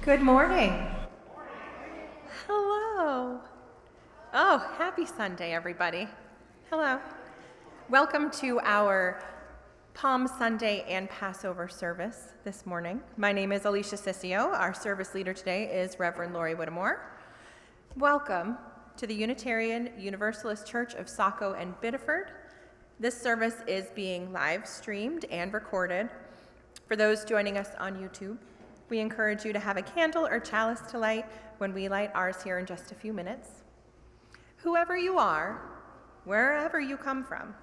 Good morning. Hello. Oh, happy Sunday, everybody. Hello. Welcome to our Palm Sunday and Passover service this morning. My name is Alicia Sissio. Our service leader today is Reverend Lori Whittemore. Welcome to the Unitarian Universalist Church of Saco and Biddeford. This service is being live streamed and recorded. For those joining us on YouTube, we encourage you to have a candle or chalice to light when we light ours here in just a few minutes. Whoever you are, wherever you come from,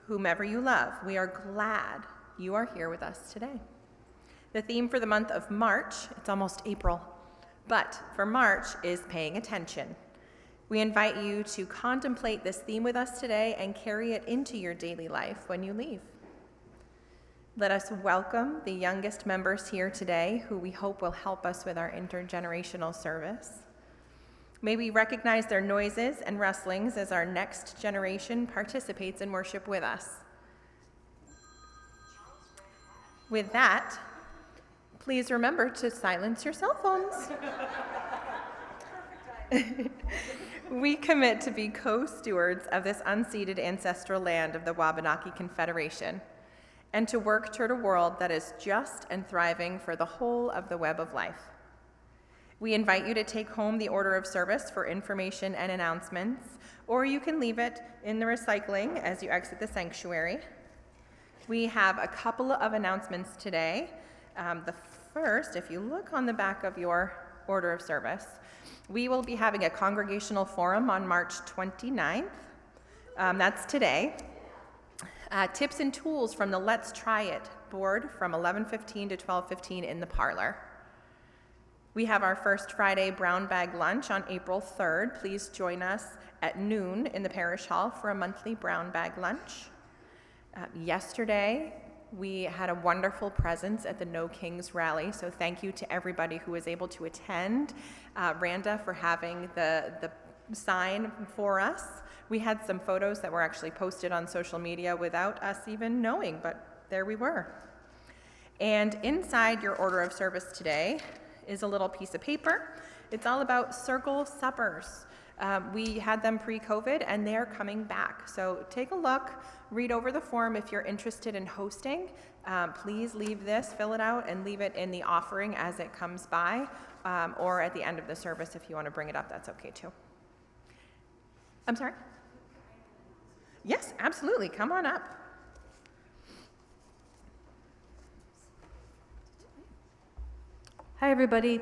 whomever you love, we are glad you are here with us today. The theme for the month of March, it's almost April, but for March is paying attention. We invite you to contemplate this theme with us today and carry it into your daily life when you leave. Let us welcome the youngest members here today, who we hope will help us with our intergenerational service. May we recognize their noises and rustlings as our next generation participates in worship with us. With that, please remember to silence your cell phones. We commit to be co-stewards of this unceded ancestral land of the Wabanaki Confederation, and to work toward a world that is just and thriving for the whole of the web of life. We invite you to take home the order of service for information and announcements, or you can leave it in the recycling as you exit the sanctuary. We have a couple of announcements today. The first, if you look on the back of your order of service, we will be having a congregational forum on March 29th. That's today. Tips and tools from the Let's Try It board from 11:15 to 12:15 in the parlor. We have our first Friday brown bag lunch on April 3rd. Please join us at noon in the parish hall for a monthly brown bag lunch. Yesterday, we had a wonderful presence at the No Kings rally, so thank you to everybody who was able to attend. Randa for having the sign for us. We had some photos that were actually posted on social media without us even knowing, but there we were. And inside your order of service today is a little piece of paper. It's all about circle suppers. We had them pre-COVID and they're coming back. So take a look, read over the form if you're interested in hosting. Please leave this, fill it out, and leave it in the offering as it comes by, or at the end of the service if you want to bring it up, that's okay too. I'm sorry? Yes, absolutely. Come on up. Hi, everybody.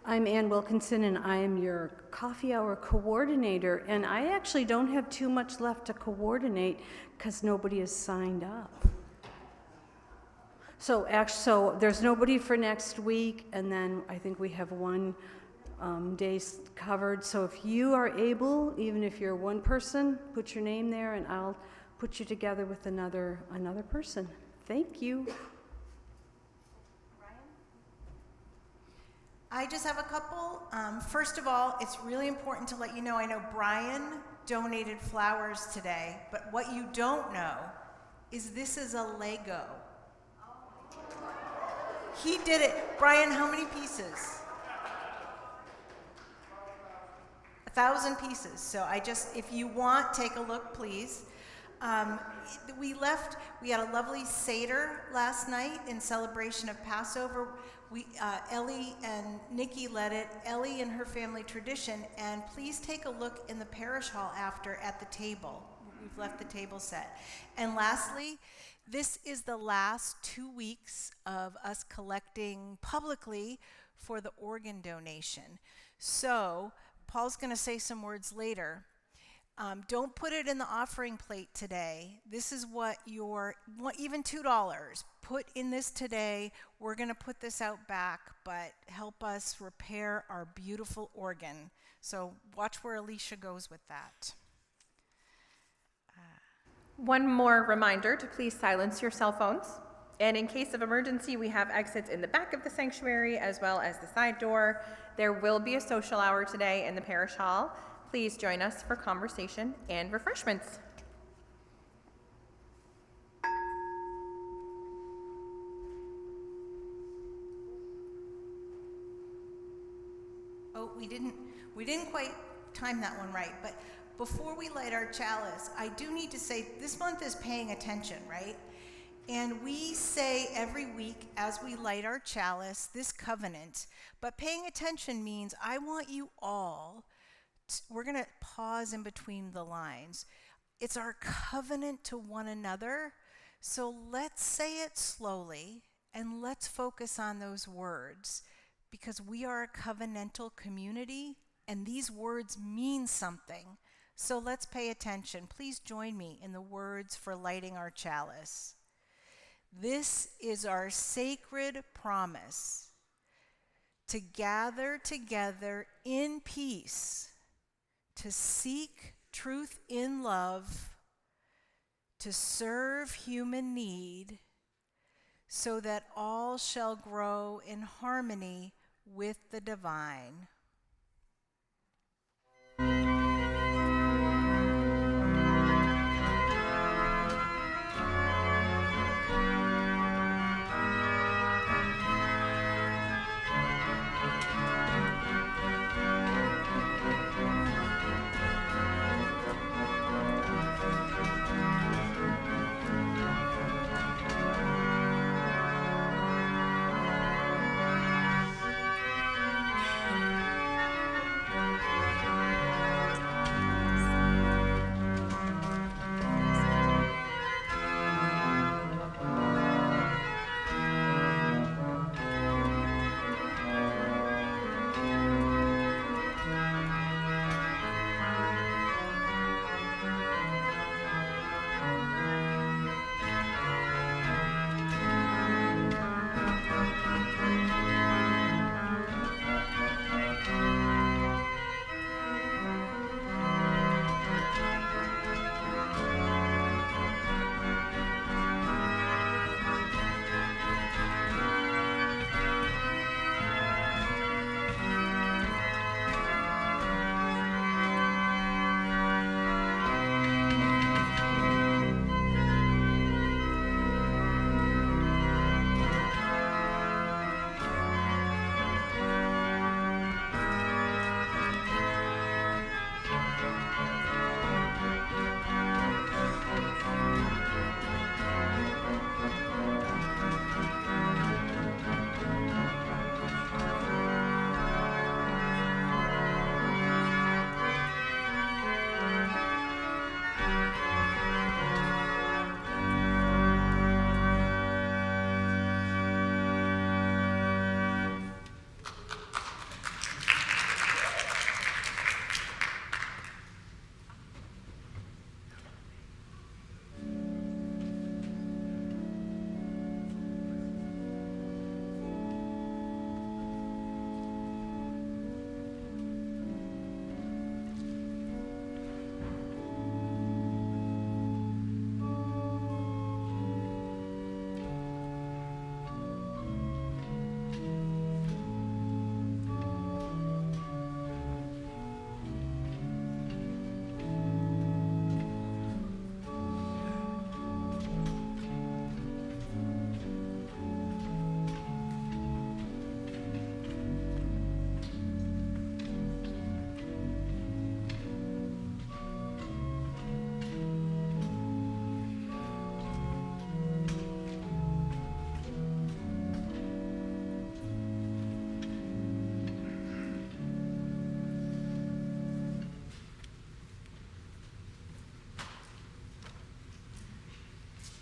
I'm Ann Wilkinson, and I am your coffee hour coordinator. And I actually don't have too much left to coordinate because nobody has signed up. So there's nobody for next week, and then I think we have one day covered. So if you are able, even if you're one person, put your name there, and I'll put you together with another person. Thank you. I just have a couple. First of all, it's really important to let you know, I know Brian donated flowers today, but what you don't know is this is a Lego. He did it. Brian, how many pieces? 1,000 pieces. So if you want, take a look, please. We had a lovely Seder last night in celebration of Passover. Ellie and Nikki led it, Ellie and her family tradition, and please take a look in the parish hall after at the table. We've left the table set. And lastly, this is the last 2 weeks of us collecting publicly for the organ donation. So Paul's going to say some words later. Don't put it in the offering plate today. This is what even $2, put in this today. We're going to put this out back, but help us repair our beautiful organ. So watch where Alicia goes with that. One more reminder to please silence your cell phones. And in case of emergency, we have exits in the back of the sanctuary as well as the side door. There will be a social hour today in the parish hall. Please join us for conversation and refreshments. Oh, we didn't quite time that one right, but before we light our chalice, I do need to say this month is paying attention, right? And we say every week as we light our chalice, this covenant, but paying attention means I want you all, we're going to pause in between the lines. It's our covenant to one another, so let's say it slowly and let's focus on those words because we are a covenantal community and these words mean something. So let's pay attention. Please join me in the words for lighting our chalice. This is our sacred promise to gather together in peace, to seek truth in love, to serve human need, so that all shall grow in harmony with the divine.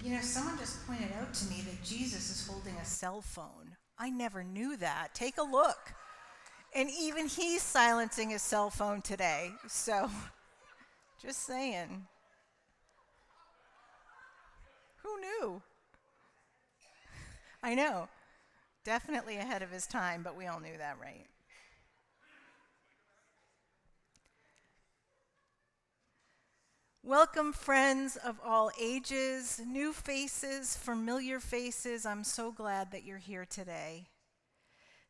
You know, someone just pointed out to me that Jesus is holding a cell phone. I never knew that. Take a look. And even he's silencing his cell phone today. So, just saying. Who knew? I know. Definitely ahead of his time, but we all knew that, right? Welcome, friends of all ages, new faces, familiar faces. I'm so glad that you're here today.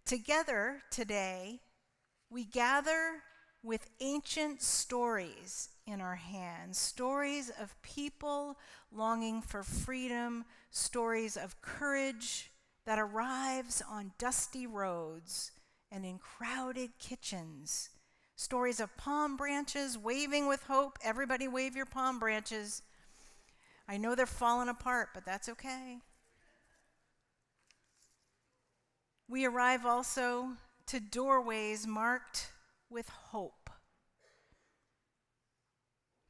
Together today, we gather with ancient stories in our hands, stories of people longing for freedom, stories of courage that arrives on dusty roads and in crowded kitchens. Stories of palm branches waving with hope. Everybody wave your palm branches. I know they're falling apart, but that's okay. We arrive also to doorways marked with hope.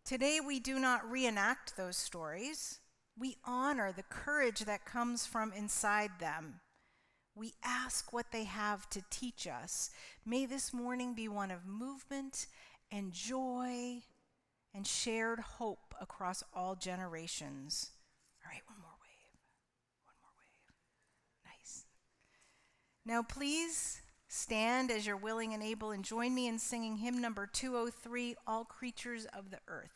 Today, we do not reenact those stories. We honor the courage that comes from inside them. We ask what they have to teach us. May this morning be one of movement and joy and shared hope across all generations. All right, one more wave. One more wave. Nice. Now, please stand as you're willing and able and join me in singing hymn number 203, All Creatures of the Earth.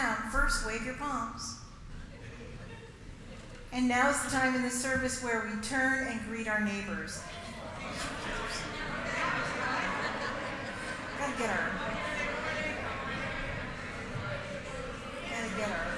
down, first wave your palms. And now's the time in the service where we turn and greet our neighbors. Gotta get her. Gotta get her.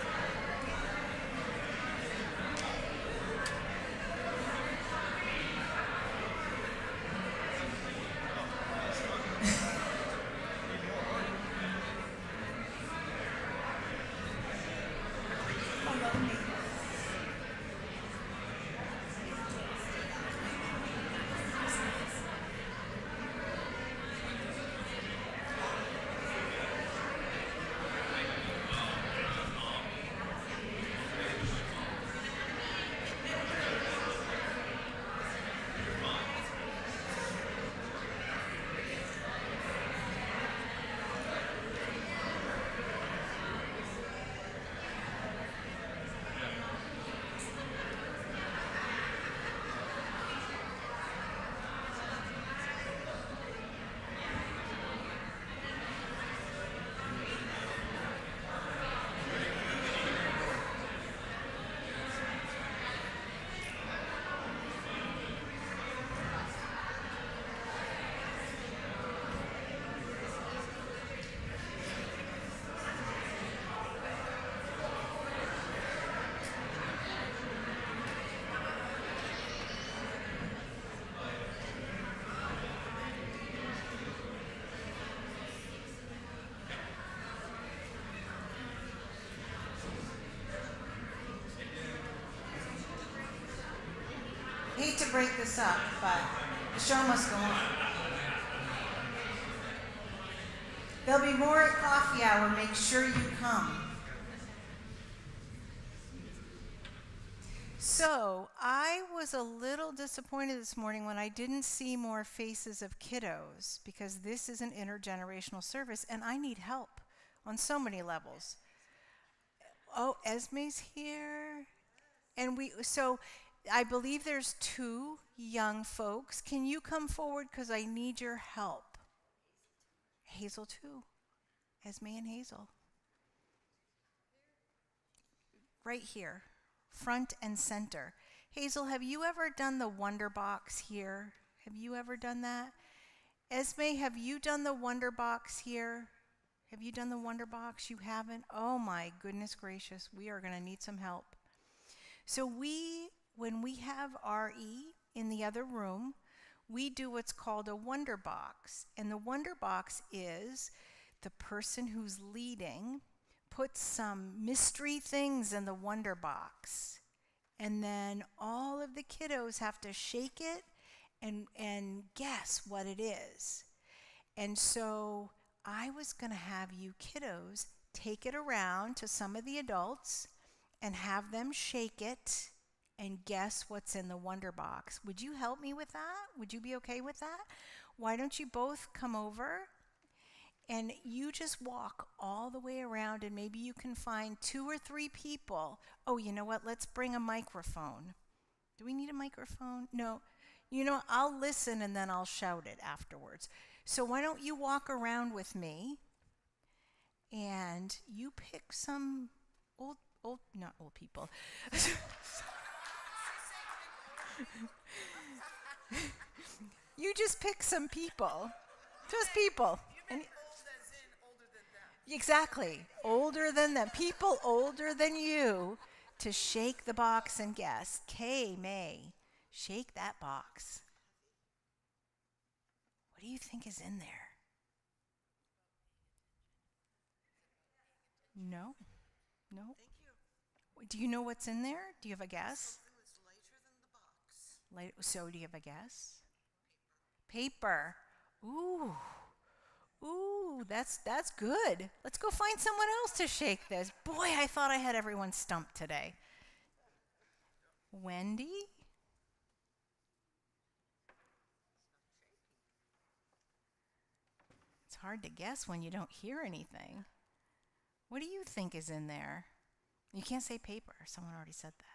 Hate to break this up, but the show must go on. There'll be more at coffee hour. Make sure you come. So, I was a little disappointed this morning when I didn't see more faces of kiddos, because this is an intergenerational service and I need help on so many levels. Oh, Esme's here. And so I believe there's 2 young folks. Can you come forward, because I need your help? Hazel too. Esme and Hazel. Right here, front and center. Hazel, have you ever done the Wonder Box here? Have you ever done that? Esme, have you done the Wonder Box here? Have you done the Wonder Box? You haven't? Oh my goodness gracious, we are going to need some help. So when we have RE in the other room, we do what's called a Wonder Box. And the Wonder Box is the person who's leading puts some mystery things in the Wonder Box. And then all of the kiddos have to shake it and guess what it is. And so I was going to have you kiddos take it around to some of the adults and have them shake it and guess what's in the Wonder Box. Would you help me with that? Would you be okay with that? Why don't you both come over and you just walk all the way around, and maybe you can find 2 or 3 people. Oh, you know what? Let's bring a microphone. Do we need a microphone? No. You know, I'll listen and then I'll shout it afterwards. So why don't you walk around with me and you pick some not old people. You just pick some people. Just people. And old as in older than them. Exactly. Older than them. People older than you to shake the box and guess. Kay, May, shake that box. What do you think is in there? No? No? Thank you. Do you know what's in there? Do you have a guess? Something that's lighter than the box. So do you have a guess? Paper. Ooh. Ooh, that's good. Let's go find someone else to shake this. Boy, I thought I had everyone stumped today. Wendy? It's hard to guess when you don't hear anything. What do you think is in there? You can't say paper. Someone already said that.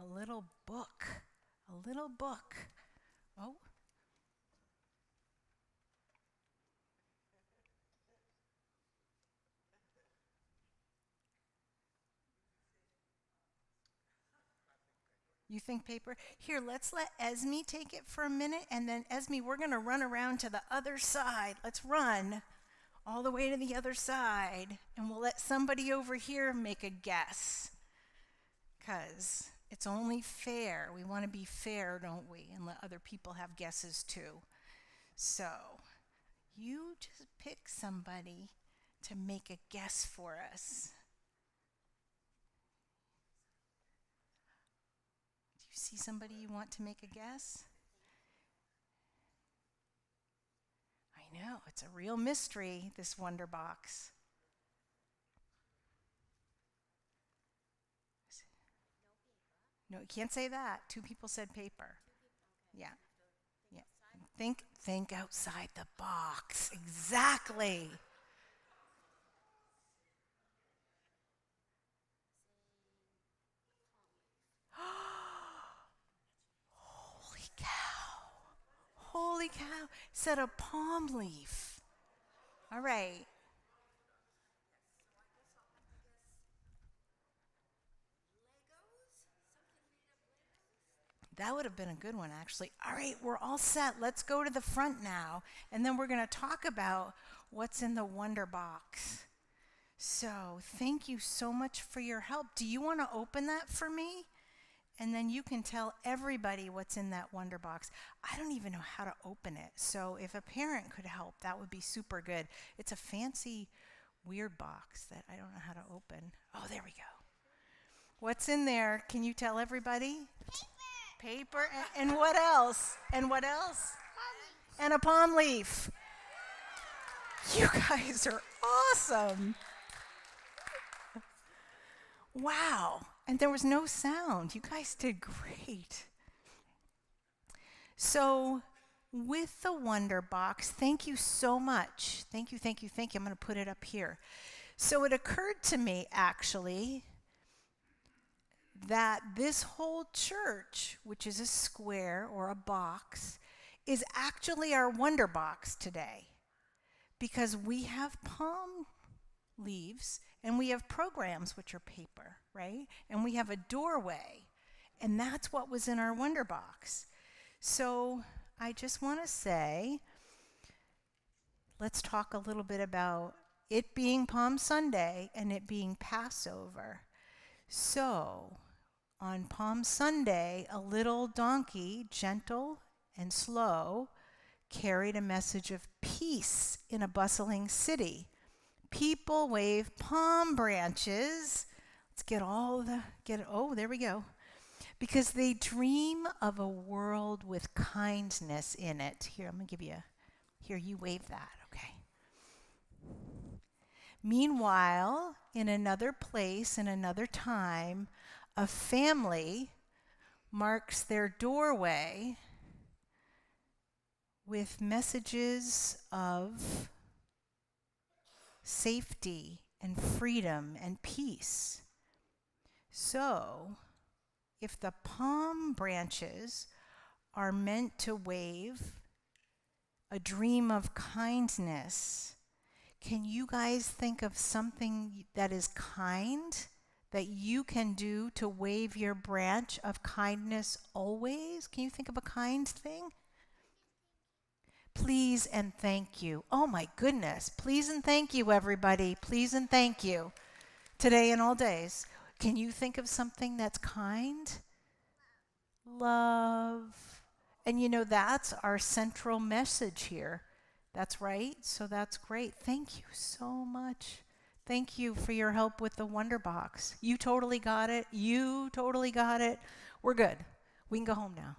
a little book. A little book. Oh. You think paper? Here, let's let Esme take it for a minute, and then Esme, we're going to run around to the other side. Let's run all the way to the other side, and we'll let somebody over here make a guess, because it's only fair. We want to be fair, don't we, and let other people have guesses too. So you just pick somebody to make a guess for us. You see somebody you want to make a guess? I know, it's a real mystery, this Wonder Box. No, you can't say that. 2 people said paper. Yeah. Yeah. Think outside the box. Exactly. Holy cow. Holy cow. Said a palm leaf. All right. That would have been a good one, actually. All right, we're all set. Let's go to the front now, and then we're going to talk about what's in the Wonder Box. So thank you so much for your help. Do you want to open that for me? And then you can tell everybody what's in that Wonder Box. I don't even know how to open it. So if a parent could help, that would be super good. It's a fancy, weird box that I don't know how to open. Oh, there we go. What's in there? Can you tell everybody? Paper. And what else? And what else? And a palm leaf. You guys are awesome. Wow. And there was no sound. You guys did great. So with the Wonder Box, thank you so much. Thank you, thank you, thank you. I'm going to put it up here. So it occurred to me, actually, that this whole church, which is a square or a box, is actually our Wonder Box today. Because we have palm leaves, and we have programs, which are paper, right? And we have a doorway, and that's what was in our Wonder Box. So I just want to say, let's talk a little bit about it being Palm Sunday and it being Passover. So on Palm Sunday, a little donkey, gentle and slow, carried a message of peace in a bustling city. People wave palm branches. Let's oh, there we go. Because they dream of a world with kindness in it. Here, I'm going to give you here, you wave that, okay. Meanwhile, in another place, in another time, a family marks their doorway with messages of safety and freedom and peace. So, if the palm branches are meant to wave a dream of kindness, can you guys think of something that is kind that you can do to wave your branch of kindness always? Can you think of a kind thing? Please and thank you. Oh my goodness. Please and thank you, everybody. Please and thank you. Today and all days. Can you think of something that's kind? Love. And you know, that's our central message here. That's right. So that's great. Thank you so much. Thank you for your help with the Wonder Box. You totally got it. You totally got it. We're good. We can go home now.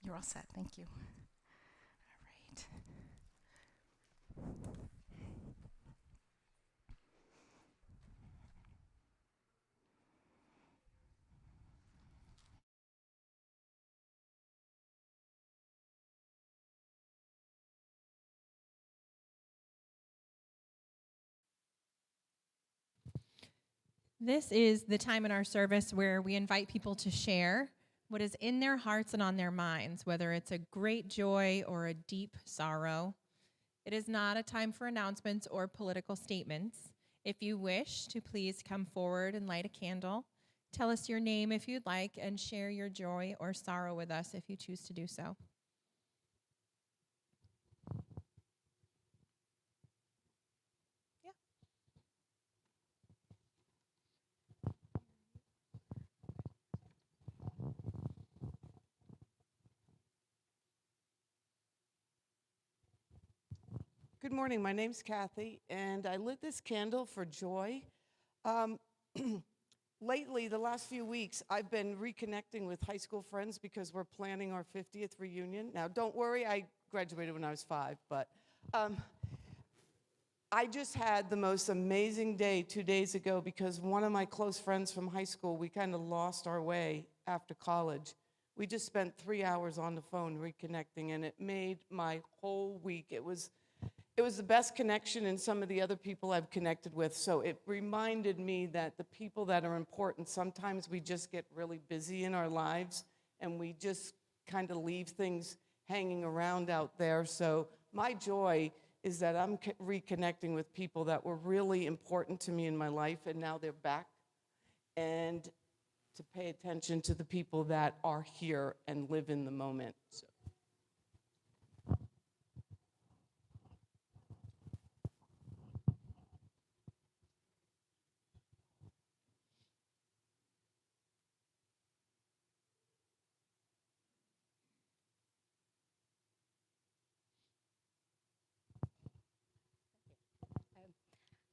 You're all set. Thank you. All right. This is the time in our service where we invite people to share what is in their hearts and on their minds, whether it's a great joy or a deep sorrow. It is not a time for announcements or political statements. If you wish to please come forward and light a candle, tell us your name if you'd like, and share your joy or sorrow with us if you choose to do so. Good morning. My name's Kathy, and I lit this candle for joy. Lately, the last few weeks, I've been reconnecting with high school friends because we're planning our 50th reunion. Now, don't worry, I graduated when I was 5, but I just had the most amazing day 2 days ago because one of my close friends from high school, we kind of lost our way after college. We just spent 3 hours on the phone reconnecting, and it made my whole week. It was the best connection in some of the other people I've connected with, so it reminded me that the people that are important, sometimes we just get really busy in our lives, and we just kind of leave things hanging around out there. So my joy is that I'm reconnecting with people that were really important to me in my life, and now they're back, and to pay attention to the people that are here and live in the moment. So.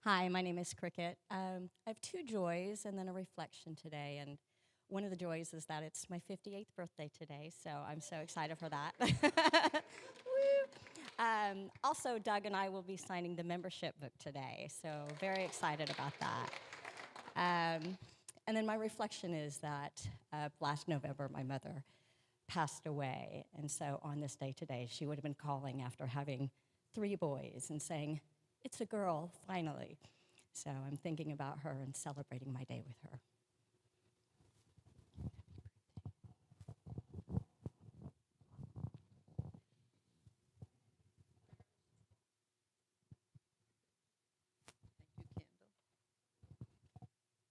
Hi, my name is Cricket. I have two joys and then a reflection today. And one of the joys is that it's my 58th birthday today, so I'm so excited for that. Also, Doug and I will be signing the membership book today, so very excited about that. And then my reflection is that last November, my mother passed away. And so on this day today, she would have been calling after having 3 boys and saying, "It's a girl, finally." So I'm thinking about her and celebrating my day with her.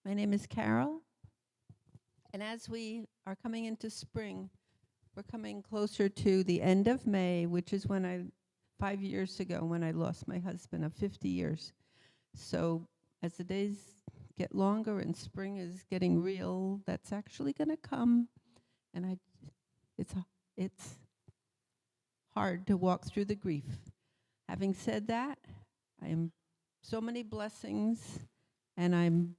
My name is Carol, and as we are coming into spring, we're coming closer to the end of May, which is when 5 years ago, when I lost my husband of 50 years. So as the days get longer and spring is getting real, that's actually going to come. And it's hard to walk through the grief. Having said that, I am so many blessings, and I'm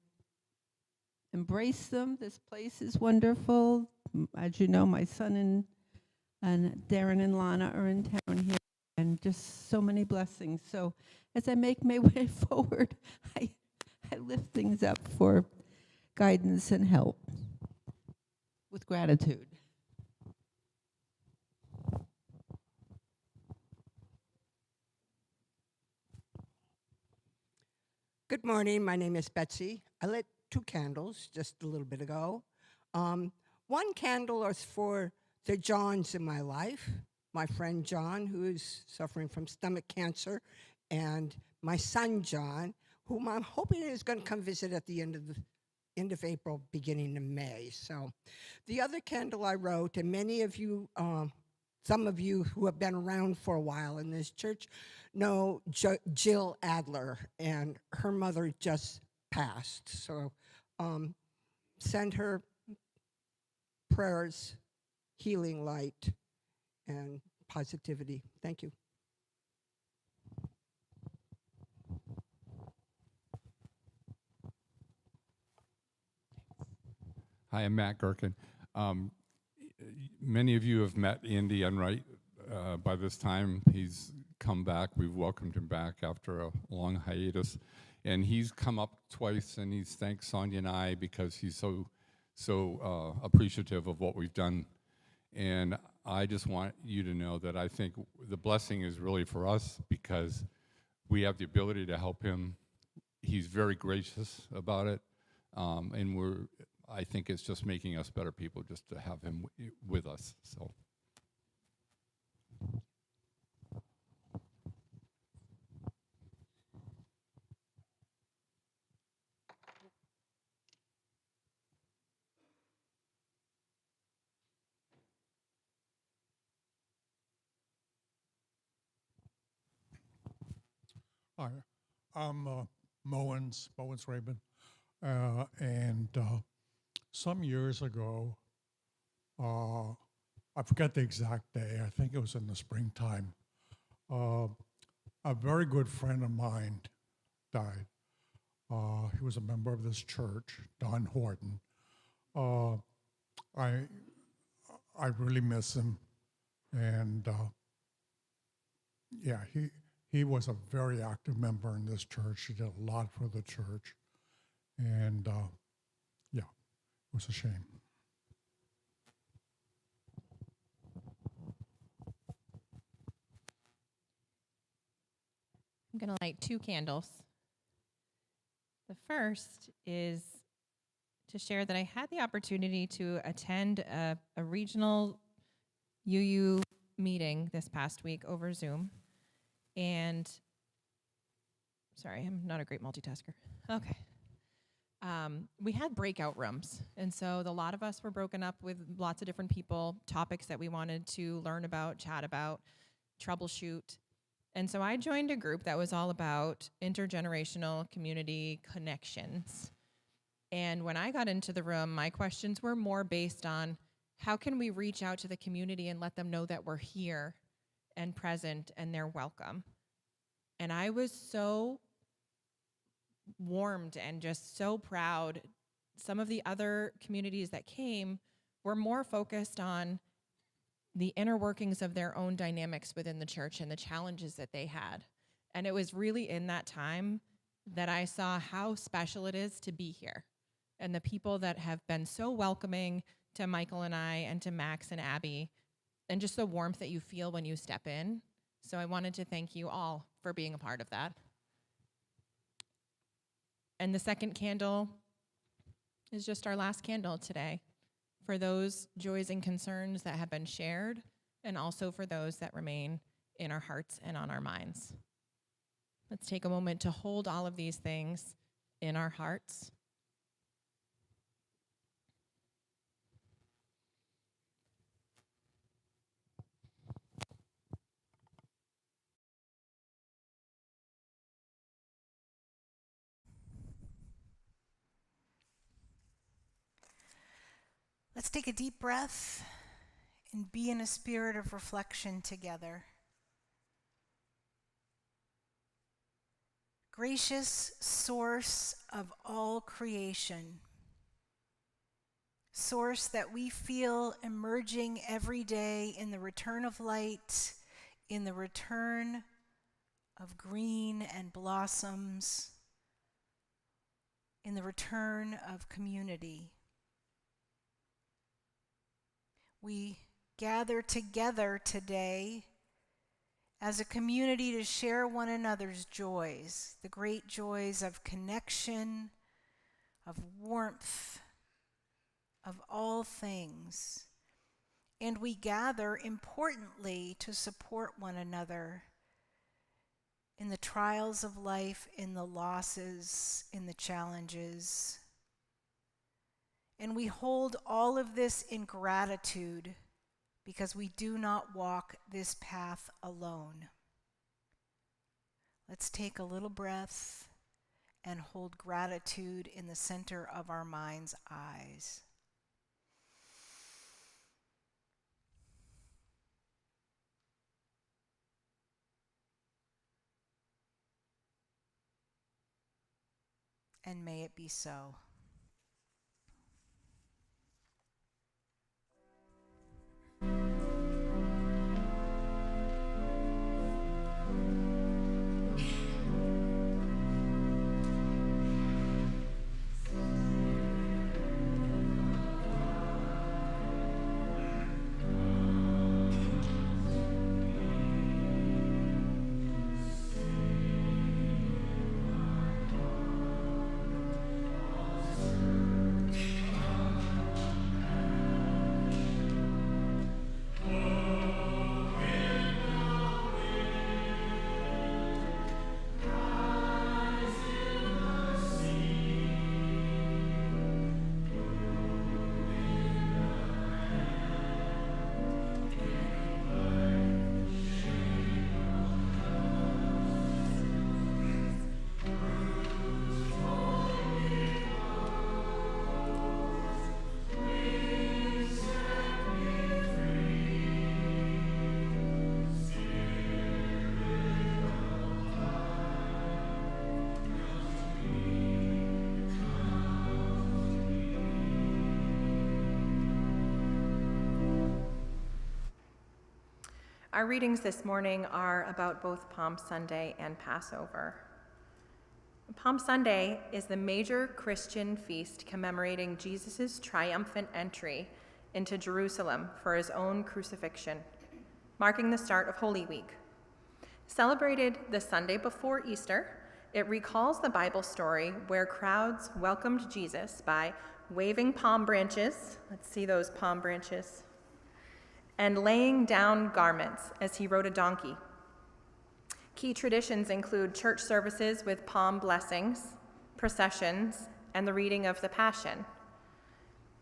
embrace them. This place is wonderful. As you know, my son and Darren and Lana are in town here, and just so many blessings. So as I make my way forward, I lift things up for guidance and help with gratitude. Good morning. My name is Betsy. I lit 2 candles just a little bit ago. One candle is for the Johns in my life. My friend John, who is suffering from stomach cancer, and my son John, whom I'm hoping is going to come visit at the end of April, beginning of May. So, the other candle I wrote, and many of you, some of you who have been around for a while in this church, know Jill Adler, and her mother just passed. So, send her prayers, healing light, and positivity. Thank you. Hi, I'm Matt Gherkin. Many of you have met Andy Enright by this time. He's come back. We've welcomed him back after a long hiatus. And he's come up twice, and he's thanked Sonia and I because he's so appreciative of what we've done. And I just want you to know that I think the blessing is really for us because we have the ability to help him. He's very gracious about it. And I think it's just making us better people just to have him with us. So. Hi, I'm Mowens Raymond, and some years ago, I forget the exact day, I think it was in the springtime, a very good friend of mine died. He was a member of this church, Don Horton. I really miss him, and yeah, he was a very active member in this church. He did a lot for the church. And yeah, it was a shame. I'm going to light 2 candles. The first is to share that I had the opportunity to attend a regional UU meeting this past week over Zoom. And, sorry, I'm not a great multitasker. Okay. We had breakout rooms. And so a lot of us were broken up with lots of different people, topics that we wanted to learn about, chat about, troubleshoot. And so I joined a group that was all about intergenerational community connections. And when I got into the room, my questions were more based on how can we reach out to the community and let them know that we're here and present and they're welcome. And I was so warmed and just so proud. Some of the other communities that came were more focused on the inner workings of their own dynamics within the church and the challenges that they had. And it was really in that time that I saw how special it is to be here, and the people that have been so welcoming to Michael and I and to Max and Abby, and just the warmth that you feel when you step in. So I wanted to thank you all for being a part of that. And the second candle is just our last candle today, for those joys and concerns that have been shared, and also for those that remain in our hearts and on our minds. Let's take a moment to hold all of these things in our hearts. Let's take a deep breath and be in a spirit of reflection together. Gracious source of all creation, source that we feel emerging every day in the return of light, in the return of green and blossoms, in the return of community. We gather together today as a community to share one another's joys, the great joys of connection, of warmth, of all things. And we gather, importantly, to support one another in the trials of life, in the losses, in the challenges. And we hold all of this in gratitude, because we do not walk this path alone. Let's take a little breath and hold gratitude in the center of our mind's eyes. And may it be so. Our readings this morning are about both Palm Sunday and Passover. Palm Sunday is the major Christian feast commemorating Jesus' triumphant entry into Jerusalem for his own crucifixion, marking the start of Holy Week. Celebrated the Sunday before Easter, it recalls the Bible story where crowds welcomed Jesus by waving palm branches, let's see those palm branches, and laying down garments as he rode a donkey. Key traditions include church services with palm blessings, processions, and the reading of the Passion.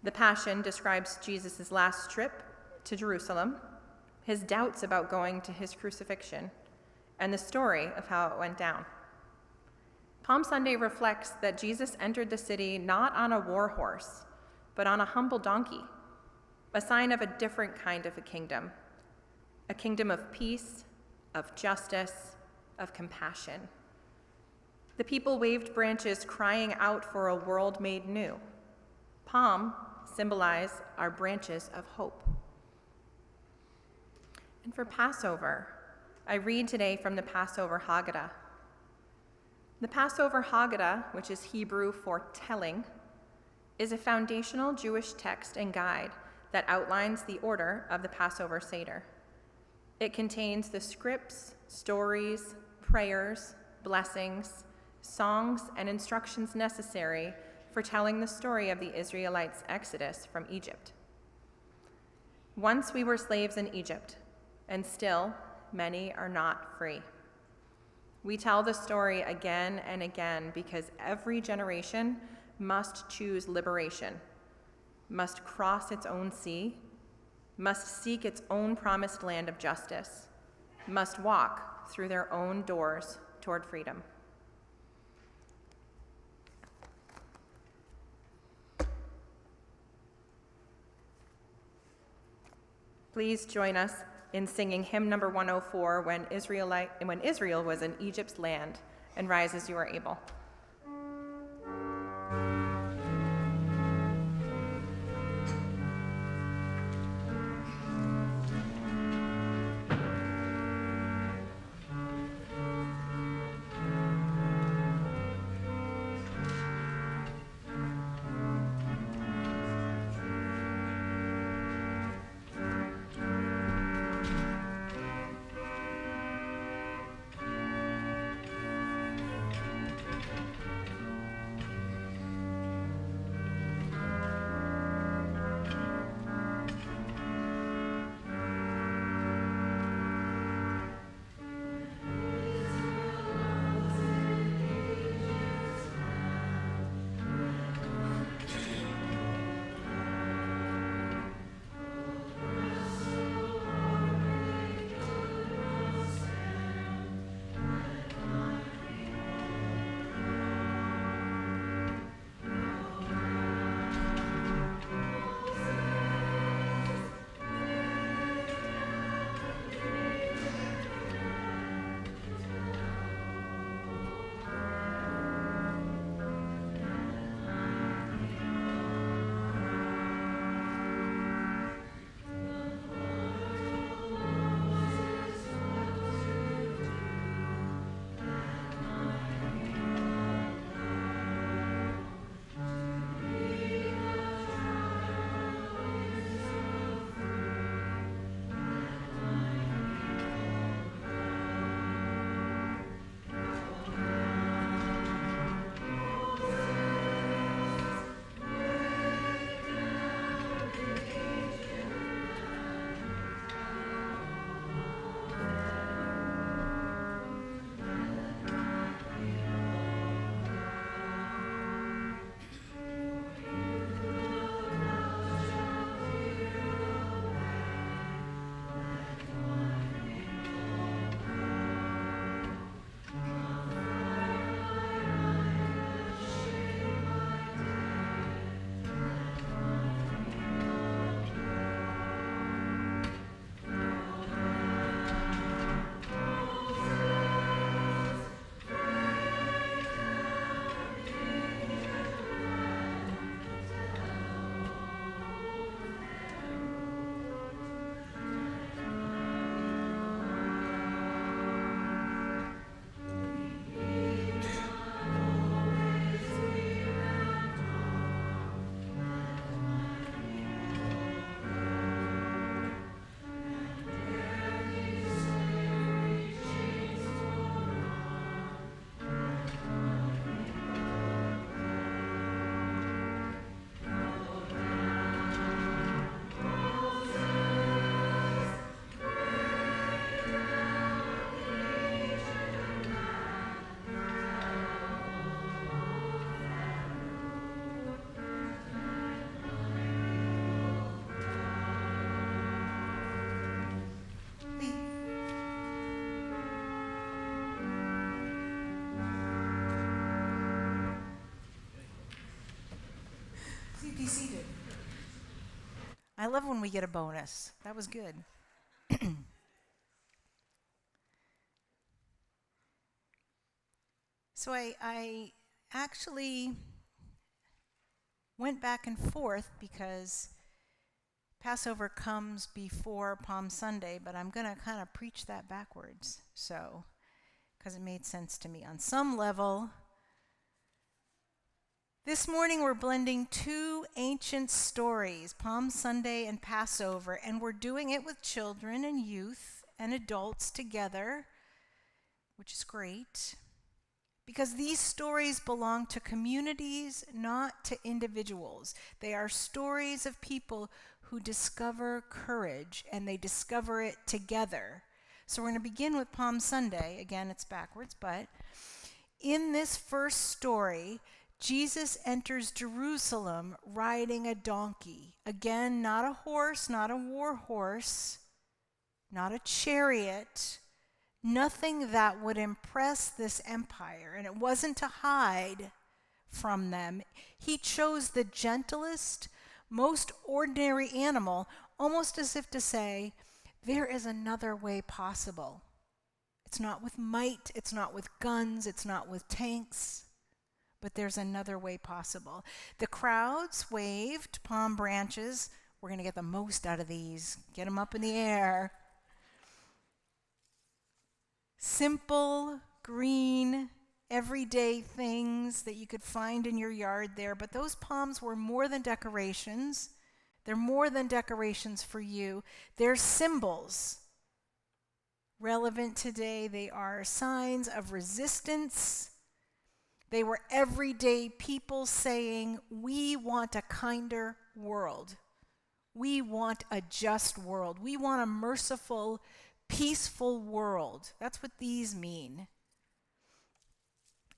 The Passion describes Jesus' last trip to Jerusalem, his doubts about going to his crucifixion, and the story of how it went down. Palm Sunday reflects that Jesus entered the city not on a war horse, but on a humble donkey, a sign of a different kind of a kingdom of peace, of justice, of compassion. The people waved branches crying out for a world made new. Palm symbolize our branches of hope. And for Passover, I read today from the Passover Haggadah. The Passover Haggadah, which is Hebrew for telling, is a foundational Jewish text and guide that outlines the order of the Passover Seder. It contains the scripts, stories, prayers, blessings, songs, and instructions necessary for telling the story of the Israelites' exodus from Egypt. Once we were slaves in Egypt, and still many are not free. We tell the story again and again because every generation must choose liberation, must cross its own sea, must seek its own promised land of justice, must walk through their own doors toward freedom. Please join us in singing hymn number 104, when Israel was in Egypt's land, and rise as you are able. be seated. I love when we get a bonus. That was good. So I actually went back and forth because Passover comes before Palm Sunday, but I'm going to kind of preach that backwards. So, because it made sense to me on some level. This morning we're blending two ancient stories, Palm Sunday and Passover, and we're doing it with children and youth and adults together, which is great, because these stories belong to communities, not to individuals. They are stories of people who discover courage, and they discover it together. So we're going to begin with Palm Sunday. Again, it's backwards, but in this first story, Jesus enters Jerusalem riding a donkey. Again, not a horse, not a war horse, not a chariot, nothing that would impress this empire. And it wasn't to hide from them. He chose the gentlest, most ordinary animal, almost as if to say, there is another way possible. It's not with might, it's not with guns, it's not with tanks, but there's another way possible. The crowds waved palm branches. We're going to get the most out of these. Get them up in the air. Simple, green, everyday things that you could find in your yard there. But those palms were more than decorations. They're more than decorations for you. They're symbols. Relevant today, they are signs of resistance. They were everyday people saying, we want a kinder world. We want a just world. We want a merciful, peaceful world. That's what these mean.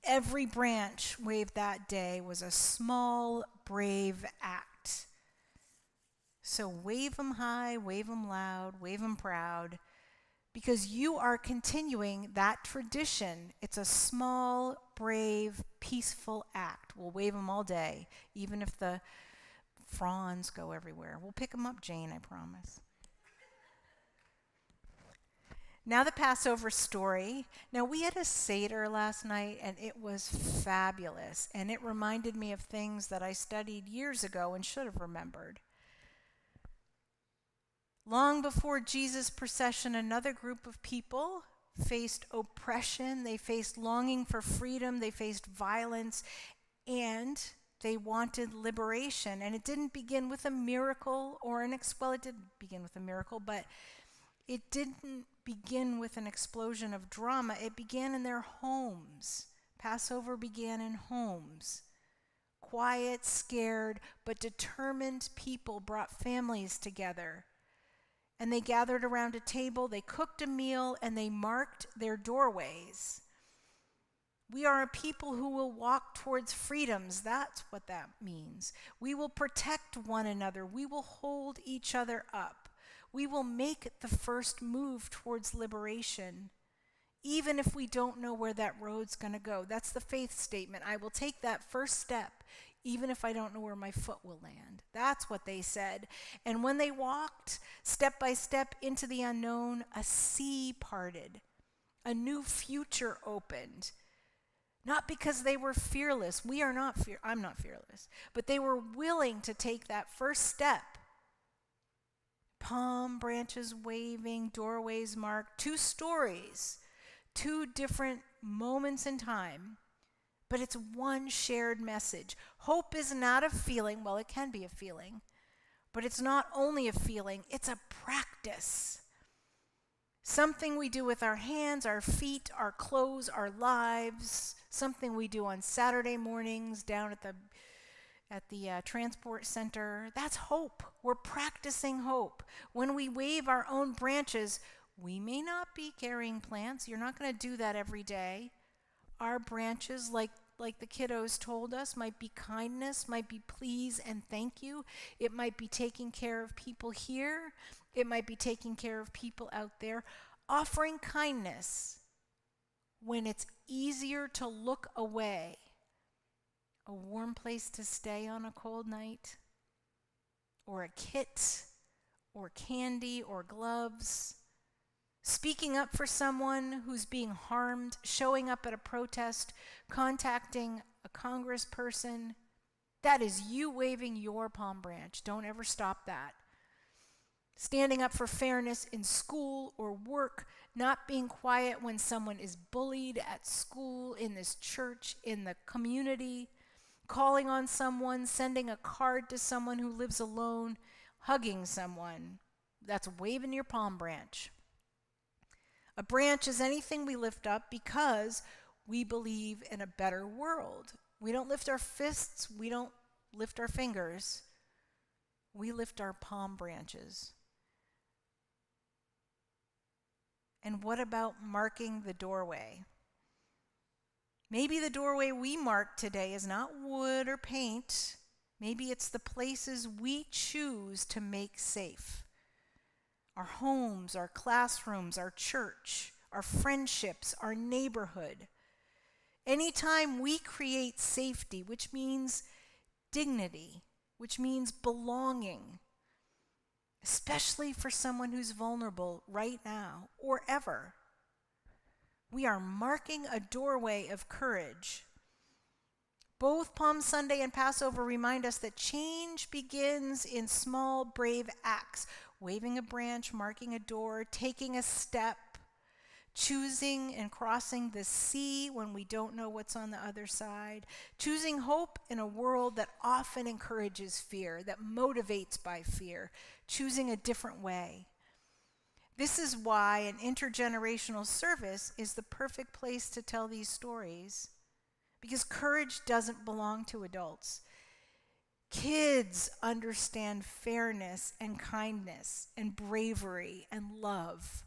Every branch waved that day was a small, brave act. So wave them high, wave them loud, wave them proud, because you are continuing that tradition. It's a small, brave, peaceful act. We'll wave them all day, even if the fronds go everywhere. We'll pick them up, Jane, I promise. Now the Passover story. Now we had a Seder last night, and it was fabulous, and it reminded me of things that I studied years ago and should have remembered. Long before Jesus' procession, another group of people faced oppression, they faced longing for freedom, they faced violence, and they wanted liberation. And it didn't begin with a miracle well, it did begin with a miracle, but it didn't begin with an explosion of drama. It began in their homes. Passover began in homes. Quiet, scared, but determined people brought families together. And they gathered around a table, they cooked a meal, and they marked their doorways. We are a people who will walk towards freedoms. That's what that means. We will protect one another. We will hold each other up. We will make the first move towards liberation, even if we don't know where that road's going to go. That's the faith statement. I will take that first step, even if I don't know where my foot will land. That's what they said. And when they walked step by step into the unknown, a sea parted. A new future opened. Not because they were fearless. I'm not fearless. But they were willing to take that first step. Palm branches waving, doorways marked. Two stories. Two different moments in time. But it's one shared message. Hope is not a feeling. Well, it can be a feeling. But it's not only a feeling, it's a practice. Something we do with our hands, our feet, our clothes, our lives. Something we do on Saturday mornings down at the transport center. That's hope. We're practicing hope. When we wave our own branches, we may not be carrying plants. You're not going to do that every day. Our branches, like the kiddos told us, might be kindness, might be please and thank you. It might be taking care of people here. It might be taking care of people out there. Offering kindness when it's easier to look away. A warm place to stay on a cold night. or a kit or candy or gloves, speaking up for someone who's being harmed, showing up at a protest, contacting a congressperson. That is you waving your palm branch. Don't ever stop that. Standing up for fairness in school or work, not being quiet when someone is bullied at school, in this church, in the community, calling on someone, sending a card to someone who lives alone, hugging someone. That's waving your palm branch. A branch is anything we lift up because we believe in a better world. We don't lift our fists, we don't lift our fingers. We lift our palm branches. And what about marking the doorway? Maybe the doorway we mark today is not wood or paint. Maybe it's the places we choose to make safe. Our homes, our classrooms, our church, our friendships, our neighborhood. Anytime we create safety, which means dignity, which means belonging, especially for someone who's vulnerable right now or ever, we are marking a doorway of courage. Both Palm Sunday and Passover remind us that change begins in small, brave acts. Waving a branch, marking a door, taking a step, choosing and crossing the sea when we don't know what's on the other side, choosing hope in a world that often encourages fear, that motivates by fear, choosing a different way. This is why an intergenerational service is the perfect place to tell these stories, because courage doesn't belong to adults. Kids understand fairness and kindness and bravery and love.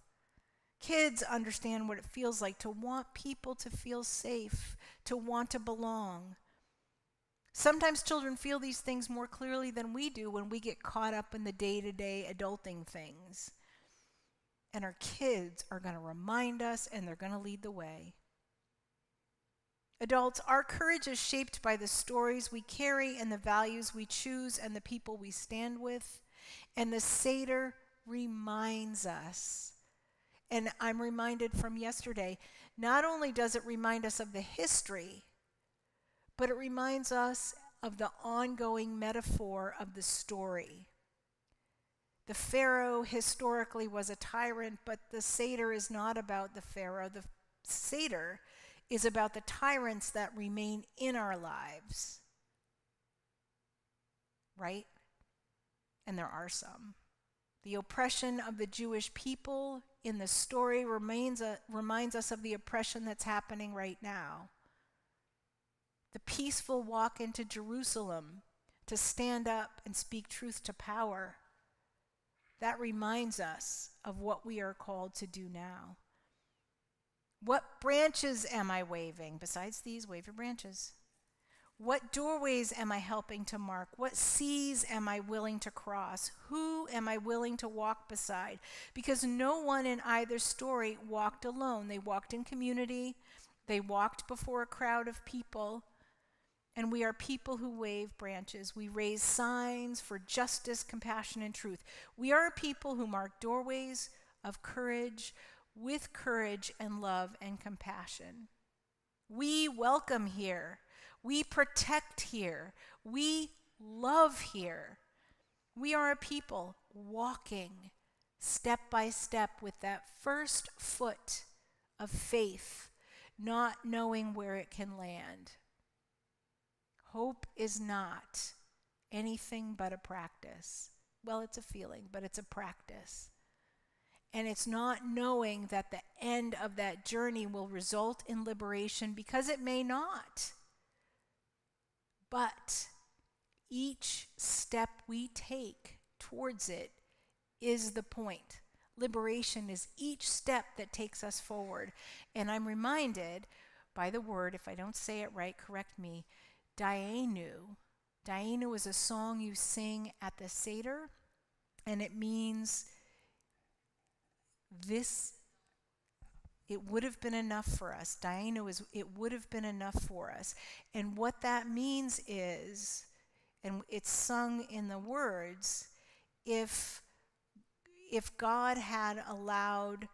Kids understand what it feels like to want people to feel safe, to want to belong. Sometimes children feel these things more clearly than we do when we get caught up in the day-to-day adulting things. And our kids are going to remind us, and they're going to lead the way. Adults, our courage is shaped by the stories we carry and the values we choose and the people we stand with. And the Seder reminds us. And I'm reminded from yesterday, not only does it remind us of the history, but it reminds us of the ongoing metaphor of the story. The Pharaoh historically was a tyrant, but the Seder is not about the Pharaoh. The Seder is about the tyrants that remain in our lives. Right? And there are some. The oppression of the Jewish people in the story reminds us of the oppression that's happening right now. The peaceful walk into Jerusalem to stand up and speak truth to power, that reminds us of what we are called to do now. What branches am I waving? Besides these, wave your branches. What doorways am I helping to mark? What seas am I willing to cross? Who am I willing to walk beside? Because no one in either story walked alone. They walked in community. They walked before a crowd of people. And we are people who wave branches. We raise signs for justice, compassion, and truth. We are a people who mark doorways of courage with courage and love and compassion. We welcome here. We protect here. We love here. We are a people walking step by step with that first foot of faith, not knowing where it can land. Hope is not anything but a practice. Well, it's a feeling, but it's a practice. And it's not knowing that the end of that journey will result in liberation, because it may not. But each step we take towards it is the point. Liberation is each step that takes us forward. And I'm reminded by the word, if I don't say it right, correct me, Dayenu. Dayenu is a song you sing at the Seder, and it means this, it would have been enough for us. Dayenu is, it would have been enough for us. And what that means is, and it's sung in the words, if God had allowed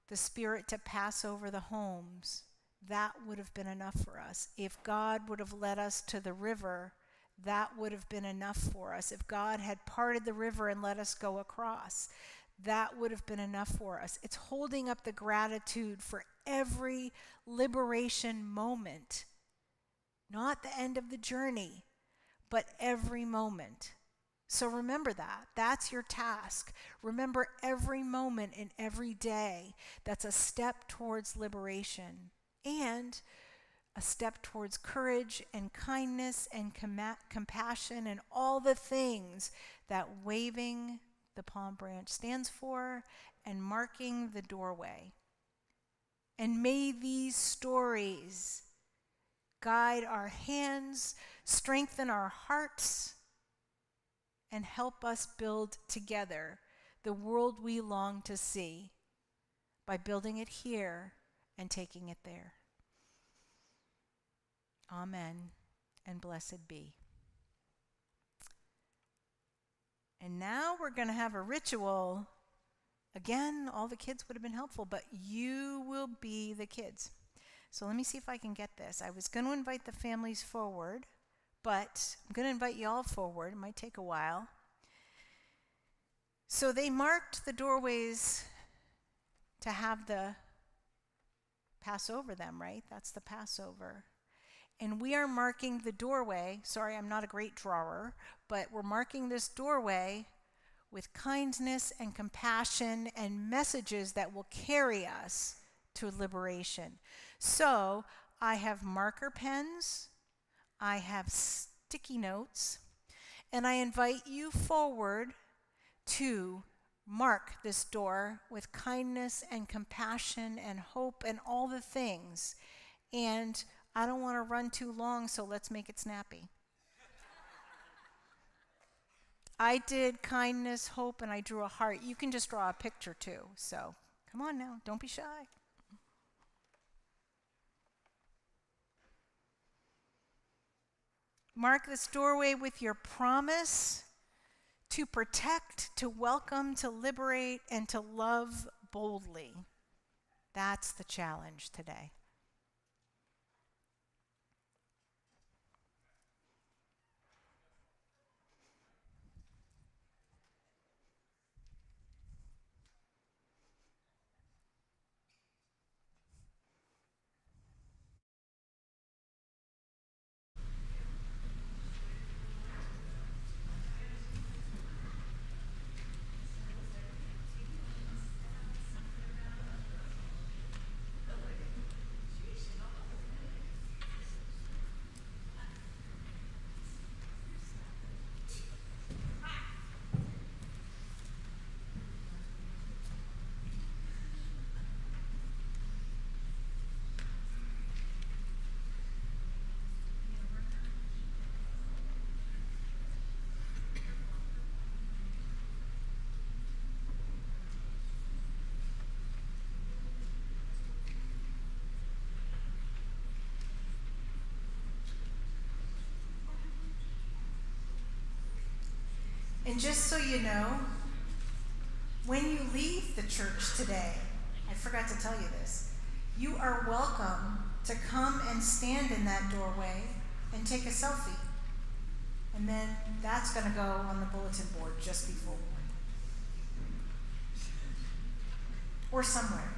the Spirit to pass over the homes, that would have been enough for us. If God would have led us to the river, that would have been enough for us. If God had parted the river and let us go across, that would have been enough for us. It's holding up the gratitude for every liberation moment, not the end of the journey, but every moment. So remember that. That's your task. Remember every moment in every day. That's a step towards liberation and a step towards courage and kindness and compassion and all the things that waving the palm branch stands for and marking the doorway. And may these stories guide our hands, strengthen our hearts, and help us build together the world we long to see by building it here and taking it there. Amen, and blessed be. And now we're going to have a ritual. Again, all the kids would have been helpful, but you will be the kids. So let me see if I can get this. I was going to invite the families forward, but I'm going to invite you all forward. It might take a while. So they marked the doorways to have the pass over them, right? That's the Passover. And we are marking the doorway. Sorry, I'm not a great drawer, but we're marking this doorway with kindness and compassion and messages that will carry us to liberation. So I have marker pens, I have sticky notes, and I invite you forward to mark this door with kindness and compassion and hope and all the things. And I don't want to run too long, so let's make it snappy. I did kindness, hope, and I drew a heart. You can just draw a picture too. So come on now, don't be shy. Mark this doorway with your promise to protect, to welcome, to liberate, and to love boldly. That's the challenge today. And just so you know, when you leave the church today, I forgot to tell you this, you are welcome to come and stand in that doorway and take a selfie. And then that's going to go on the bulletin board just before. Or somewhere.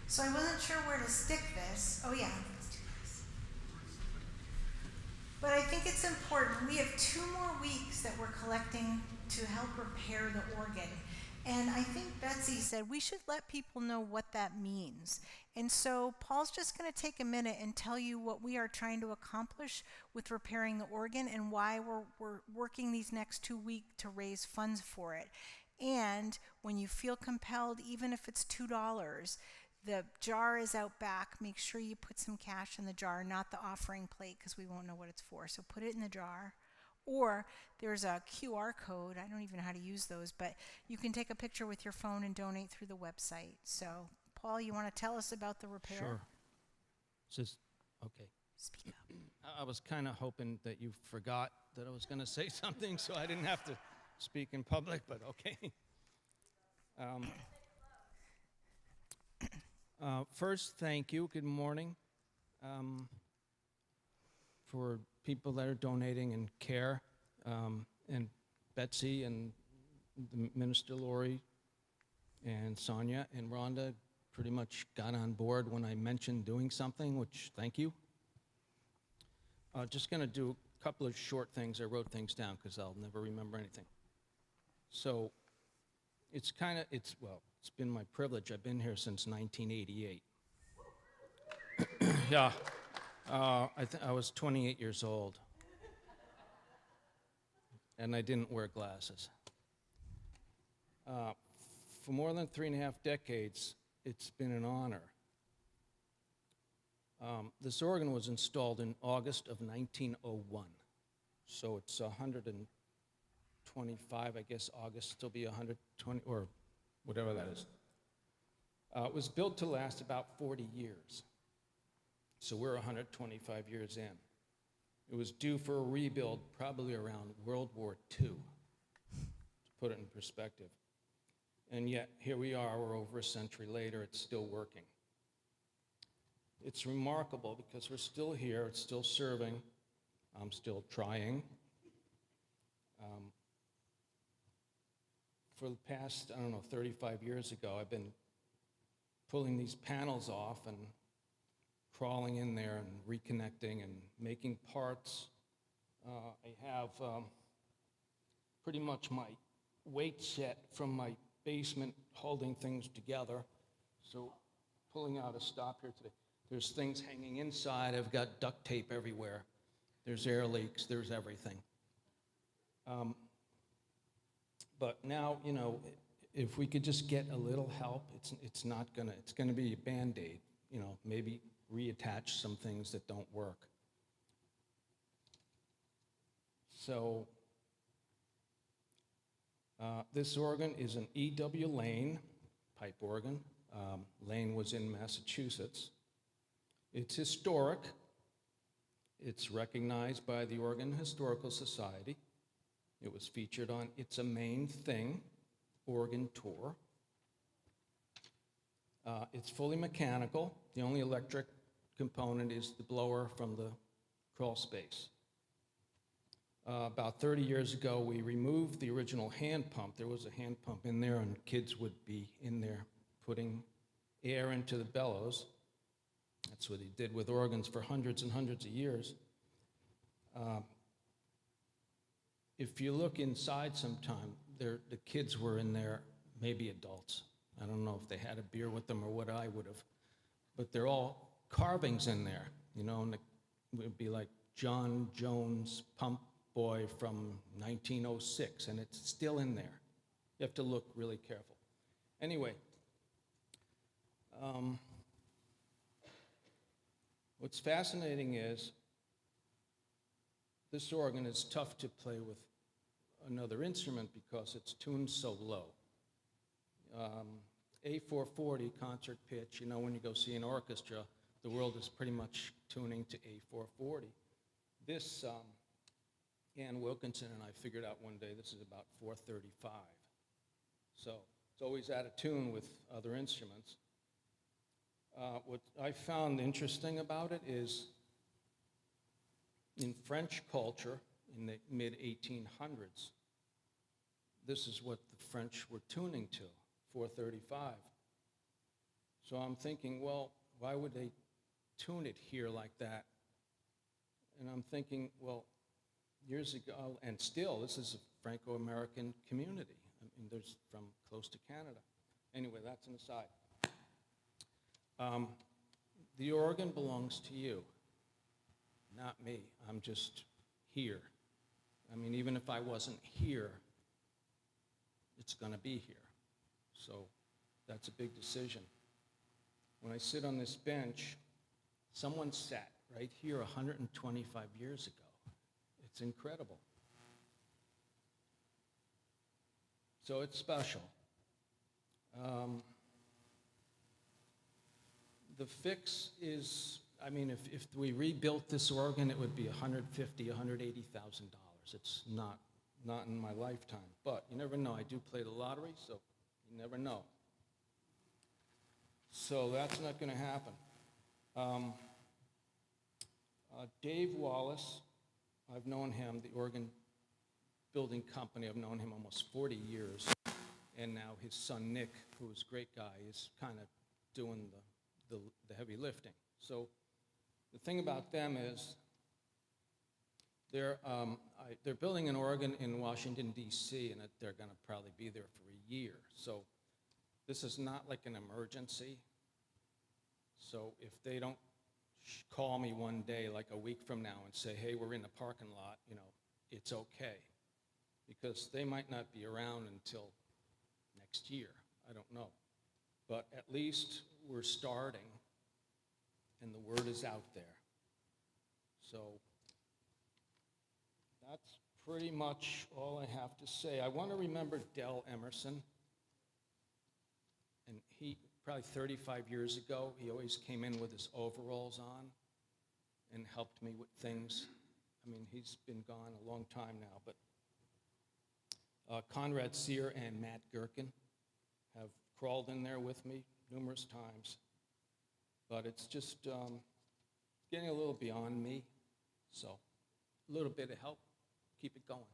So I wasn't sure where to stick this. Oh yeah, let's do this. But I think it's important. We have 2 more weeks that we're collecting to help repair the organ. And I think Betsy said we should let people know what that means. And so Paul's just going to take a minute and tell you what we are trying to accomplish with repairing the organ and why we're working these next 2 weeks to raise funds for it. And when you feel compelled, even if it's $2, the jar is out back. Make sure you put some cash in the jar, not the offering plate, because we won't know what it's for. So put it in the jar. Or there's a QR code. I don't even know how to use those, but you can take a picture with your phone and donate through the website. So, Paul, you want to tell us about the repair? Sure. Okay. Speak up. I was kind of hoping that you forgot that I was going to say something, so I didn't have to speak in public, but okay. First, thank you. Good morning. For people that are donating and care, and Betsy and the Minister Lori and Sonia and Rhonda pretty much got on board when I mentioned doing something, which thank you. Just going to do a couple of short things. I wrote things down because I'll never remember anything. So it's been my privilege. I've been here since 1988. Yeah. I was 28 years old, and I didn't wear glasses. For more than 3.5 decades, it's been an honor. This organ was installed in August of 1901, so it's 125, I guess August will be 120, or whatever that is. It was built to last about 40 years. So we're 125 years in. It was due for a rebuild probably around World War II, to put it in perspective. And yet, here we are, we're over a century later, it's still working. It's remarkable because we're still here, it's still serving, I'm still trying. For the past, 35 years ago, I've been pulling these panels off and crawling in there and reconnecting and making parts. I have pretty much my weight set from my basement holding things together. So pulling out a stop here today. There's things hanging inside. I've got duct tape everywhere. There's air leaks. There's everything. But now, if we could just get a little help, it's gonna be a Band-Aid, maybe reattach some things that don't work. So this organ is an E.W. Lane pipe organ. Lane was in Massachusetts. It's historic. It's recognized by the Organ Historical Society. It was featured on It's a Main Thing organ tour. It's fully mechanical. The only electric component is the blower from the crawl space. About 30 years ago, we removed the original hand pump. There was a hand pump in there, and kids would be in there putting air into the bellows. That's what he did with organs for hundreds and hundreds of years. If you look inside sometime, the kids were in there, maybe adults. I don't know if they had a beer with them or what I would have. But they're all carvings in there, and it would be like John Jones pump boy from 1906, and it's still in there. You have to look really careful. Anyway, what's fascinating is this organ is tough to play with another instrument because it's tuned so low. A440 concert pitch, when you go see an orchestra, the world is pretty much tuning to A440. This, Ann Wilkinson and I figured out one day, this is about 435. So it's always out of tune with other instruments. What I found interesting about it is in French culture in the mid-1800s, this is what the French were tuning to, 435. So I'm thinking, well, why would they tune it here like that? And I'm thinking, well, years ago, and still, this is a Franco-American community. I mean, there's from close to Canada. Anyway, that's an aside. The organ belongs to you, not me. I'm just here. I mean, even if I wasn't here, it's going to be here. So that's a big decision. When I sit on this bench, someone sat right here 125 years ago. It's incredible. So it's special. The fix is, I mean, if we rebuilt this organ, it would be $150,000, $180,000. It's not in my lifetime, but you never know. I do play the lottery, so you never know. So that's not going to happen. Dave Wallace, I've known him, the organ building company, I've known him almost 40 years, and now his son Nick, who's a great guy, is kind of doing the heavy lifting. So the thing about them is they're building an organ in Washington, D.C., and they're going to probably be there for a year. So this is not like an emergency. So if they don't call me one day, like a week from now, and say, hey, we're in the parking lot, you know, it's okay. Because they might not be around until next year. I don't know. But at least we're starting, and the word is out there. So that's pretty much all I have to say. I want to remember Del Emerson. And he, probably 35 years ago, he always came in with his overalls on and helped me with things. I mean, he's been gone a long time now, but Conrad Sear and Matt Gherkin have crawled in there with me numerous times. But it's just getting a little beyond me. So a little bit of help, keep it going.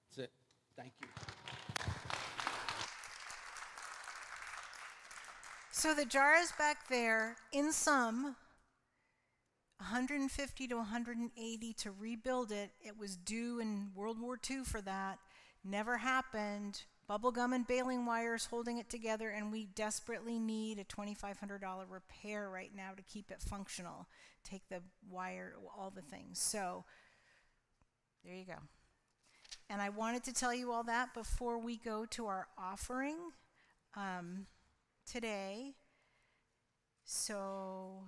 That's it. Thank you. So the jar is back there. In sum, 150 to 180 to rebuild it. It was due in World War II for that. Never happened. Bubblegum and baling wires holding it together, and we desperately need a $2,500 repair right now to keep it functional. Take the wire, all the things. So there you go. And I wanted to tell you all that before we go to our offering today. So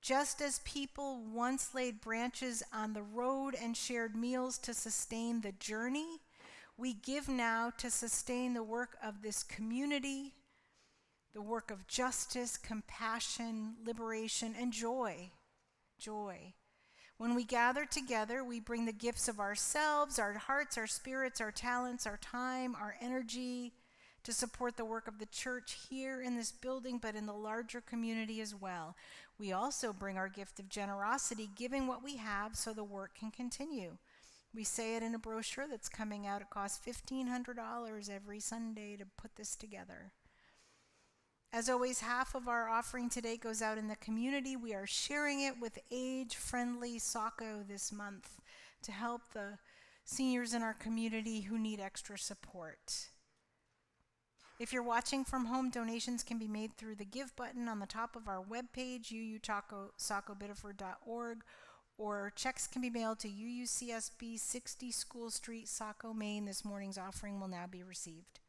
just as people once laid branches on the road and shared meals to sustain the journey, we give now to sustain the work of this community, the work of justice, compassion, liberation, and joy. Joy. When we gather together, we bring the gifts of ourselves, our hearts, our spirits, our talents, our time, our energy to support the work of the church here in this building, but in the larger community as well. We also bring our gift of generosity, giving what we have so the work can continue. We say it in a brochure that's coming out. It costs $1,500 every Sunday to put this together. As always, half of our offering today goes out in the community. We are sharing it with Age Friendly Saco this month to help the seniors in our community who need extra support. If you're watching from home, donations can be made through the Give button on the top of our webpage, uusacobideford.org, or checks can be mailed to UUCSB 60 School Street, Saco, Maine. This morning's offering will now be received.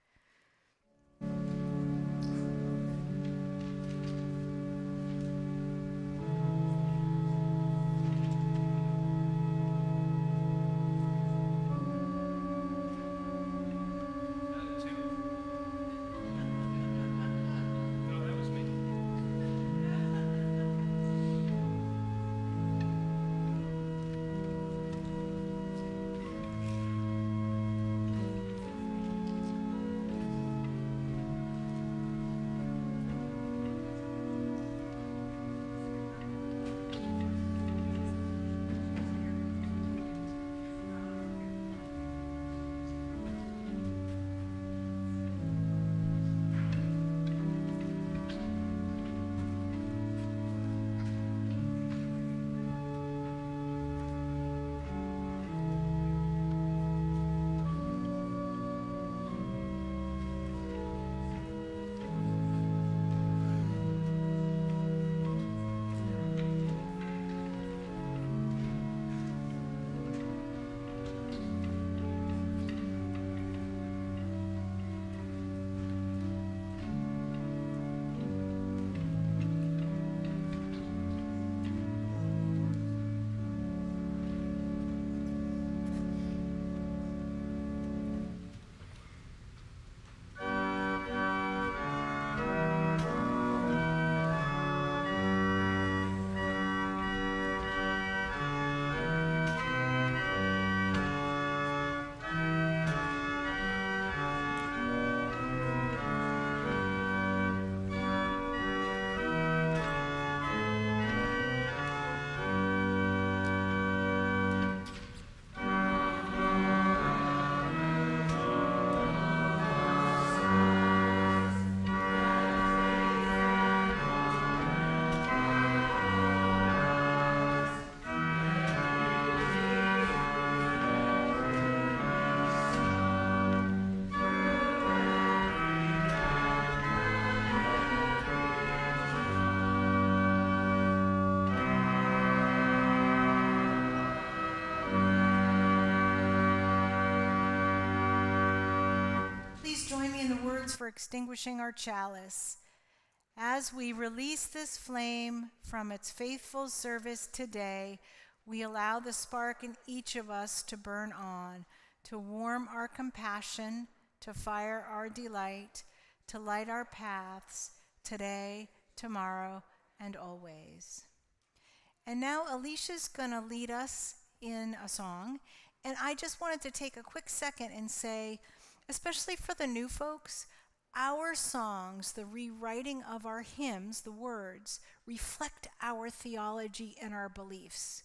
join me in the words for extinguishing our chalice. As we release this flame from its faithful service today, we allow the spark in each of us to burn on, to warm our compassion, to fire our delight, to light our paths today, tomorrow, and always. And now Alicia's going to lead us in a song. And I just wanted to take a quick second and say, especially for the new folks, our songs, the rewriting of our hymns, the words, reflect our theology and our beliefs.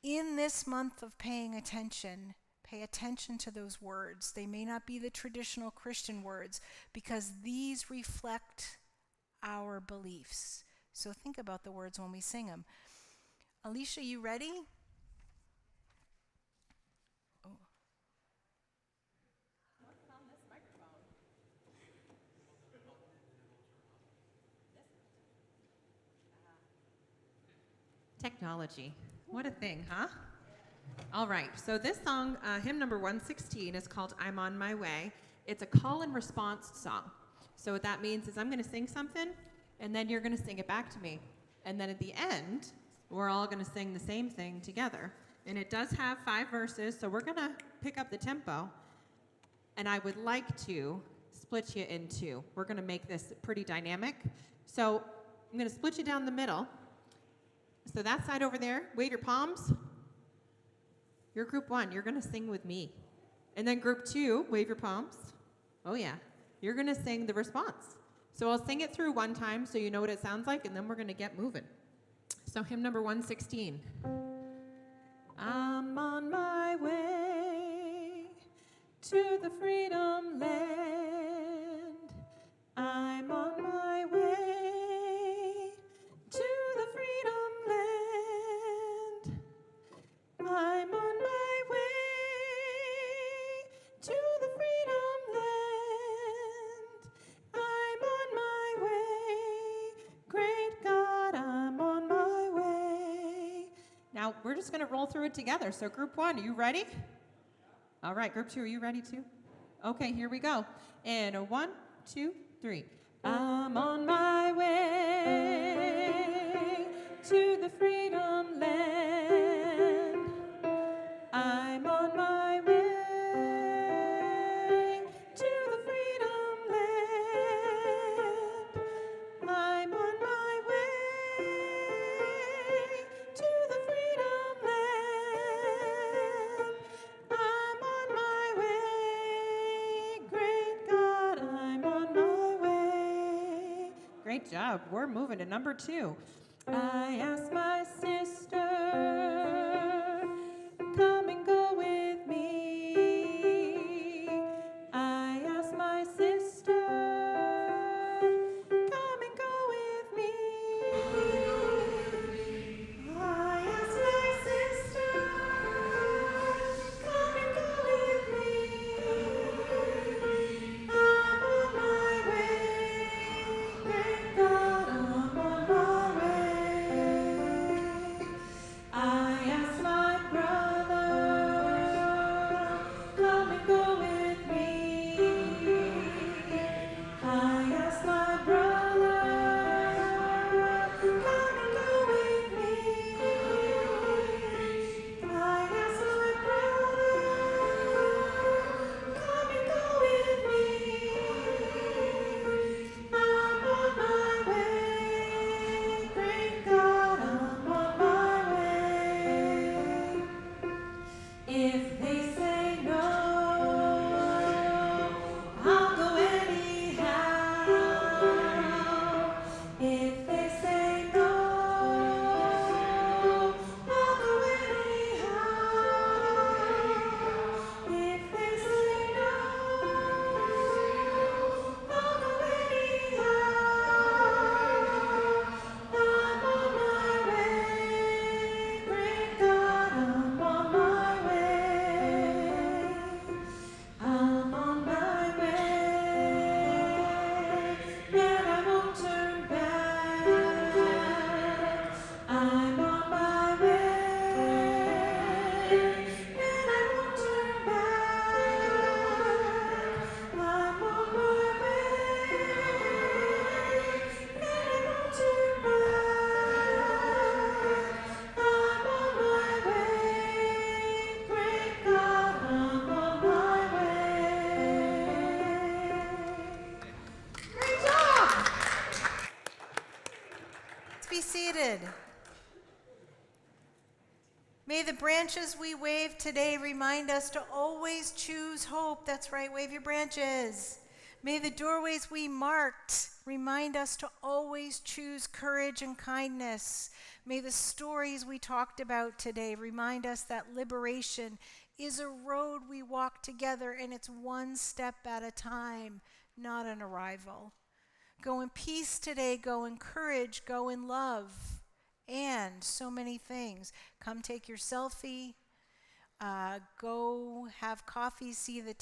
In this month of paying attention, pay attention to those words. They may not be the traditional Christian words because these reflect our beliefs. So think about the words when we sing them. Alicia, you ready? Oh. Technology. What a thing, huh? All right, so this song, hymn number 116, is called I'm on My Way. It's a call and response song. So what that means is I'm going to sing something, and then you're going to sing it back to me. And then at the end, we're all going to sing the same thing together. And it does have 5 verses, so we're going to pick up the tempo. And I would like to split you in 2. We're going to make this pretty dynamic. So I'm going to split you down the middle. So that side over there, wave your palms. You're group 1. You're going to sing with me. And then group 2, wave your palms. Oh, yeah. You're going to sing the response. So I'll sing it through one time so you know what it sounds like, and then we're going to get moving. So hymn number 116. I'm on my way to the freedom land. I'm on my way to the freedom land. I'm on my way to the freedom land. I'm on my way, great God, I'm on my way. Now, we're just going to roll through it together. So group 1, are you ready? All right, group 2, are you ready too? Okay, here we go. And a 1, 2, 3. I'm on my way to the freedom land. I'm on my way to the freedom land. I'm on my way to the freedom land. I'm on my way, great God, I'm on my way. Great job. We're moving to number 2. I asked my sister, come and go with me. I asked my sister, come and go with me. I asked my sister, come and go with me. I'm on my way, great God, I'm on my way. the branches we wave today remind us to always choose hope. That's right, wave your branches. May the doorways we marked remind us to always choose courage and kindness. May the stories we talked about today remind us that liberation is a road we walk together, and it's one step at a time, not an arrival. Go in peace today, go in courage, go in love, and so many things. Come take your selfie, go have coffee, see the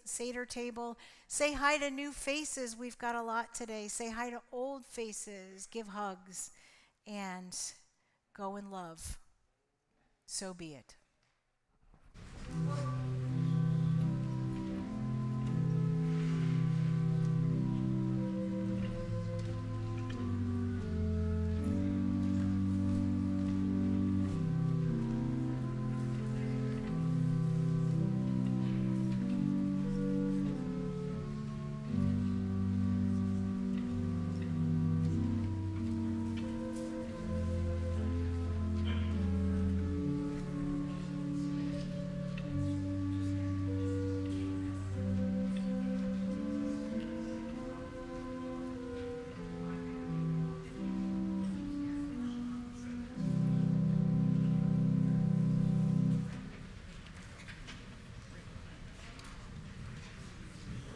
Seder table. Say hi to new faces. We've got a lot today. Say hi to old faces. Give hugs. And go in love. So be it.